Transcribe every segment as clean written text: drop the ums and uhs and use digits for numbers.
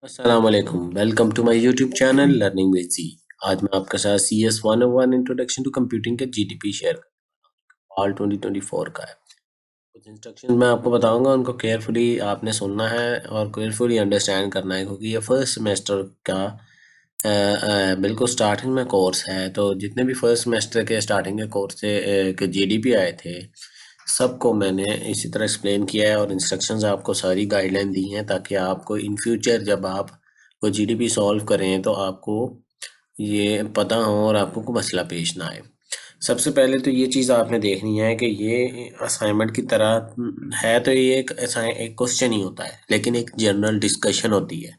असलकुम welcome to my YouTube channel learning with G. आज मैं आपके साथ C S 101 introduction to computing का जीडीपी शेयर पाल 2024 का है। कुछ इंस्ट्रक्शन मैं आपको बताऊंगा, उनको केयरफुली आपने सुनना है और केयरफुली अंडरस्टैंड करना है, क्योंकि ये फर्स्ट सेमेस्टर का बिल्कुल स्टार्टिंग में कोर्स है। तो जितने भी फर्स्ट सेमेस्टर के स्टार्टिंग के कोर्स के जीडीपी आए थे, सबको मैंने इसी तरह एक्सप्लेन किया है और इंस्ट्रक्शंस आपको सारी गाइडलाइन दी हैं, ताकि आपको इन फ्यूचर जब आप कोई जीडीपी सॉल्व करें तो आपको ये पता हो और आपको कोई मसला पेश ना आए। सबसे पहले तो ये चीज़ आपने देखनी है कि ये असाइनमेंट की तरह है, तो ये एक क्वेश्चन ही होता है, लेकिन एक जनरल डिस्कशन होती है।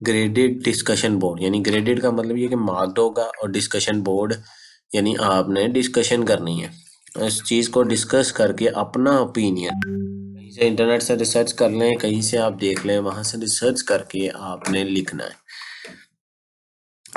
ग्रेडेड डिस्कशन बोर्ड, यानी ग्रेडेड का मतलब ये कि मार्क्ड होगा, और डिस्कशन बोर्ड यानी आपने डिस्कशन करनी है। इस चीज़ को डिस्कस करके अपना ओपिनियन कहीं से इंटरनेट से रिसर्च कर लें, कहीं से आप देख लें, वहाँ से रिसर्च करके आपने लिखना है।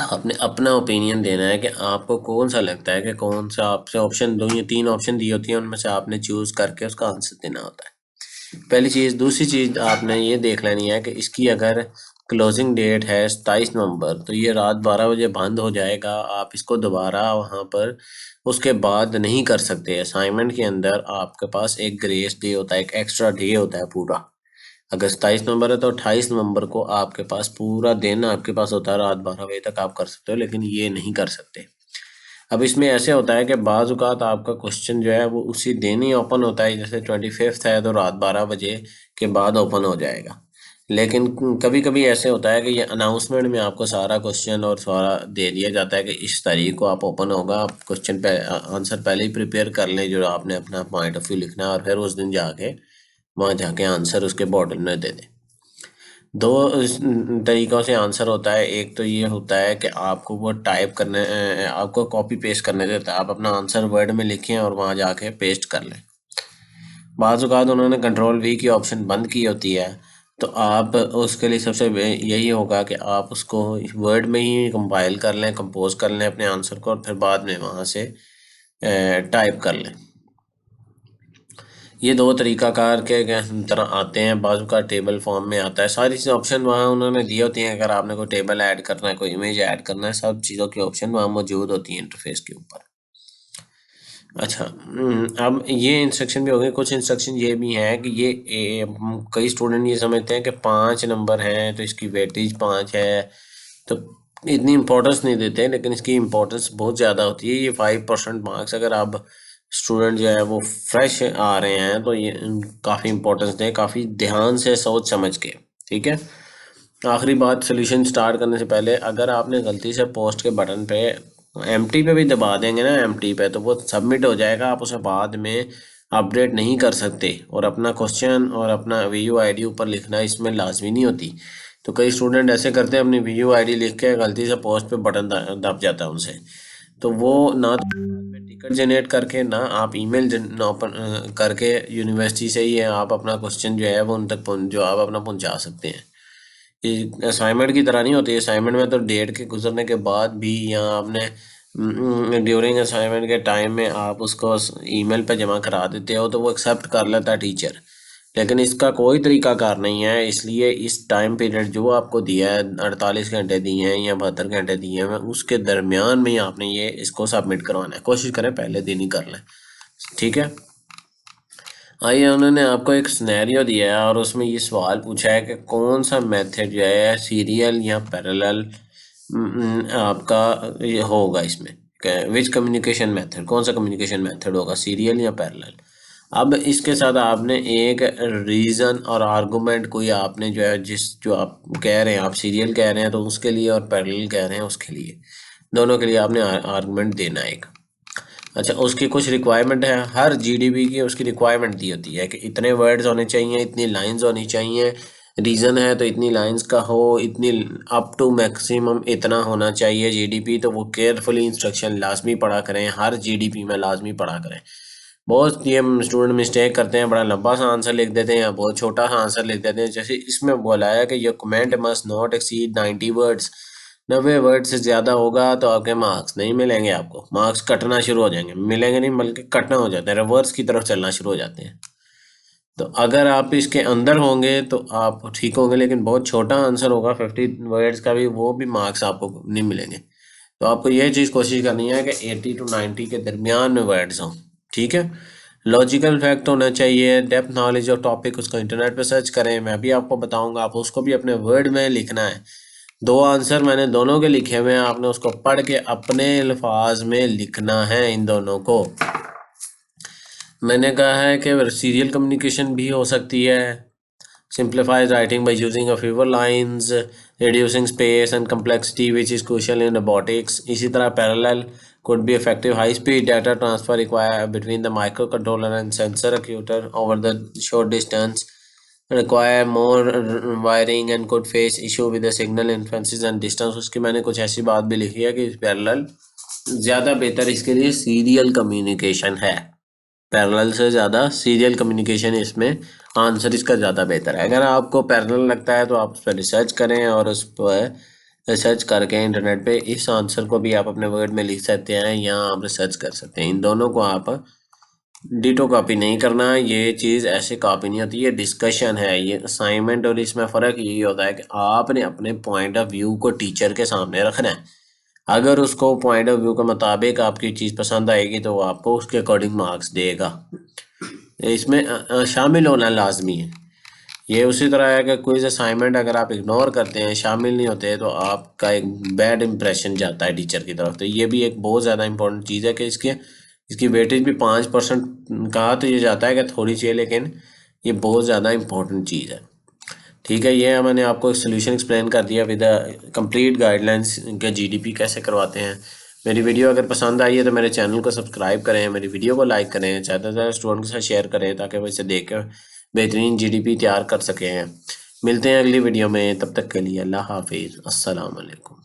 आपने अपना ओपिनियन देना है कि आपको कौन सा लगता है कि कौन सा, आपसे ऑप्शन दो या तीन ऑप्शन दी होती है, उनमें से आपने चूज़ करके उसका आंसर देना होता है। पहली चीज़। दूसरी चीज़ आपने ये देख लेनी है कि इसकी अगर क्लोजिंग डेट है 27 नवंबर, तो ये रात 12 बजे बंद हो जाएगा। आप इसको दोबारा वहाँ पर उसके बाद नहीं कर सकते। असाइनमेंट के अंदर आपके पास एक ग्रेस डे होता है, एक एक्स्ट्रा डे होता है पूरा। अगर 27 नवंबर है तो 28 नवंबर को आपके पास पूरा दिन आपके पास होता है, रात 12 बजे तक आप कर सकते हो, लेकिन ये नहीं कर सकते। अब इसमें ऐसे होता है कि बाज़ औक़ात आपका क्वेश्चन जो है वो उसी दिन ही ओपन होता है, जैसे 25th है तो रात 12 बजे के बाद ओपन हो जाएगा। लेकिन कभी कभी ऐसे होता है कि ये अनाउंसमेंट में आपको सारा क्वेश्चन और सारा दे दिया जाता है कि इस तारीख को आप ओपन होगा। आप क्वेश्चन पे आंसर पहले ही प्रिपेयर कर लें, जो आपने अपना पॉइंट ऑफ व्यू लिखना है, और फिर उस दिन जाके वहाँ जाके आंसर उसके बॉटल में दे दें। दो तरीक़ों से आंसर होता है। एक तो ये होता है कि आपको वो टाइप करने आपको कॉपी पेस्ट करने देता है, आप अपना आंसर वर्ड में लिखें और वहाँ जाके पेस्ट कर लें। बाज़ औक़ात उन्होंने कंट्रोल वी की ऑप्शन बंद की होती है, तो आप उसके लिए सबसे यही होगा कि आप उसको वर्ड में ही कंपाइल कर लें, कंपोज कर लें अपने आंसर को, और फिर बाद में वहाँ से टाइप कर लें। ये दो तरीक़ाकार के तरह आते हैं। बाज़ू का टेबल फॉर्म में आता है, सारी चीज़ ऑप्शन वहाँ उन्होंने दी होती हैं। अगर आपने कोई टेबल ऐड करना है, कोई इमेज ऐड करना है, सब चीज़ों की ऑप्शन वहाँ मौजूद होती हैं इंटरफेस के ऊपर। अच्छा, अब ये इंस्ट्रक्शन भी हो गए। कुछ इंस्ट्रक्शन ये भी हैं कि कई स्टूडेंट ये समझते हैं कि 5 नंबर हैं तो इसकी वेटेज 5 है, तो इतनी इम्पोर्टेंस नहीं देते, लेकिन इसकी इम्पोर्टेंस बहुत ज़्यादा होती है। ये 5% मार्क्स, अगर आप स्टूडेंट जो है वो फ्रेश आ रहे हैं तो ये काफ़ी इम्पोर्टेंस दें, काफ़ी ध्यान से सोच समझ के। ठीक है। आखिरी बात, सोल्यूशन स्टार्ट करने से पहले अगर आपने गलती से पोस्ट के बटन पे एम्प्टी पे भी दबा देंगे ना, एम्प्टी पे, तो वो सबमिट हो जाएगा। आप उसे बाद में अपडेट नहीं कर सकते, और अपना क्वेश्चन और अपना वीयू आईडी ऊपर लिखना इसमें लाजमी नहीं होती। तो कई स्टूडेंट ऐसे करते हैं, अपनी वीयू आईडी लिख के गलती से पोस्ट पे बटन दब जाता है उनसे। तो वो ना तो टिकट जनरेट करके, ना आप ईमेल ओपन करके यूनिवर्सिटी से ही आप अपना क्वेश्चन जो है वो उन तक जो आप अपना पहुंचा सकते हैं। ये असाइनमेंट की तरह नहीं होती। असाइनमेंट में तो डेट के गुजरने के बाद भी, या आपने ड्यूरिंग असाइनमेंट के टाइम में आप उसको ईमेल पे जमा करा देते हो तो वो एक्सेप्ट कर लेता है टीचर। लेकिन इसका कोई तरीकाकार नहीं है, इसलिए इस टाइम पीरियड जो आपको दिया है, 48 घंटे दिए हैं या 72 घंटे दिए हैं, उसके दरमियान में ही आपने ये इसको सबमिट करवाना है। कोशिश करें पहले दिन ही कर लें। ठीक है। आइए, उन्होंने आपको एक सिनेरियो दिया है और उसमें ये सवाल पूछा है कि कौन सा मेथड जो है, सीरियल या पैरेलल, आपका ये होगा इसमें। विच कम्युनिकेशन मेथड, कौन सा कम्युनिकेशन मेथड होगा, सीरियल या पैरेलल। अब इसके साथ आपने एक रीज़न और आर्गूमेंट कोई आपने जो है, जो आप कह रहे हैं, आप सीरियल कह रहे हैं तो उसके लिए, और पैरेलल कह रहे हैं उसके लिए, दोनों के लिए आपने आर्गूमेंट देना है एक। अच्छा, उसकी कुछ रिक्वायरमेंट है। हर जीडीपी की उसकी रिक्वायरमेंट दी होती है कि इतने वर्ड्स होने चाहिए, इतनी लाइंस होनी चाहिए। रीज़न है तो इतनी लाइंस का हो, इतनी अप टू मैक्सिमम इतना होना चाहिए जीडीपी। तो वो केयरफुली इंस्ट्रक्शन लाजमी पढ़ा करें, हर जीडीपी में लाजमी पढ़ा करें। बहुत ये स्टूडेंट मिस्टेक करते हैं, बड़ा लंबा सा आंसर लिख देते हैं या बहुत छोटा सा आंसर लिख देते हैं। जैसे इसमें बोला है कि your comment must not exceed 90 words. 90 word से ज़्यादा होगा तो आपके मार्क्स नहीं मिलेंगे, आपको मार्क्स कटना शुरू हो जाएंगे, मिलेंगे नहीं बल्कि कटना हो जाता है, रिवर्स की तरफ चलना शुरू हो जाते हैं। तो अगर आप इसके अंदर होंगे तो आप ठीक होंगे, लेकिन बहुत छोटा आंसर होगा 50 वर्ड्स का भी, वो भी मार्क्स आपको नहीं मिलेंगे। तो आपको ये चीज़ कोशिश करनी है कि 80 to 90 के दरमियान में वर्ड्स हों, ठीक है। लॉजिकल फैक्ट होना चाहिए, डेप्थ नॉलेज ऑफ टॉपिक, उसको इंटरनेट पे सर्च करें, मैं भी आपको बताऊंगा, आप उसको भी अपने वर्ड में लिखना है। 2 आंसर मैंने दोनों के लिखे हुए हैं, आपने उसको पढ़ के अपने अल्फाज में लिखना है इन दोनों को। मैंने कहा है कि सीरियल कम्युनिकेशन भी हो सकती है, simplifies writing by using a fewer lines, reducing space and complexity which is crucial in robotics। इसी तरह parallel could be effective high speed data transfer required between the microcontroller and sensor actuator over the short distance, require more wiring and could face issue with the signal influences and distance। उसकी मैंने कुछ ऐसी बात भी लिखी है कि parallel ज़्यादा बेहतर इसके लिए सीरियल कम्युनिकेशन है, पैरेलल से ज़्यादा सीरियल कम्युनिकेशन इसमें आंसर इसका ज़्यादा बेहतर है। अगर आपको पैरेलल लगता है तो आप उस पर रिसर्च करें और उस पर रिसर्च करके इंटरनेट पे इस आंसर को भी आप अपने वर्ड में लिख सकते हैं या आप रिसर्च कर सकते हैं। इन दोनों को आप डिटो कॉपी नहीं करना, ये चीज़ ऐसे कॉपी नहीं होती, ये डिस्कशन है, ये असाइनमेंट। और इसमें फ़र्क यही होता है कि आपने अपने पॉइंट ऑफ व्यू को टीचर के सामने रखना है। अगर उसको पॉइंट ऑफ व्यू के मुताबिक आपकी चीज़ पसंद आएगी तो वो आपको उसके अकॉर्डिंग मार्क्स देगा। इसमें शामिल होना लाजमी है। ये उसी तरह है कि कोई असाइनमेंट अगर आप इग्नोर करते हैं, शामिल नहीं होते, तो आपका एक बैड इंप्रेशन जाता है टीचर की तरफ। तो ये भी एक बहुत ज़्यादा इंपॉर्टेंट चीज़ है कि इसकी वेटेज भी 5% कहा तो ये जाता है कि थोड़ी सी है, लेकिन ये बहुत ज़्यादा इंपॉर्टेंट चीज़ है, ठीक है। ये मैंने आपको एक सोल्यूशन एक्सप्लेन कर दिया विद कंप्लीट गाइडलाइंस के जीडीपी कैसे करवाते हैं। मेरी वीडियो अगर पसंद आई है तो मेरे चैनल को सब्सक्राइब करें, मेरी वीडियो को लाइक करें, ज़्यादा से ज़्यादा स्टूडेंट के साथ शेयर करें ताकि वो इसे देख कर बेहतरीन जीडीपी तैयार कर सकें। मिलते हैं अगली वीडियो में, तब तक के लिए अल्लाह हाफिज़, अस्सलाम वालेकुम।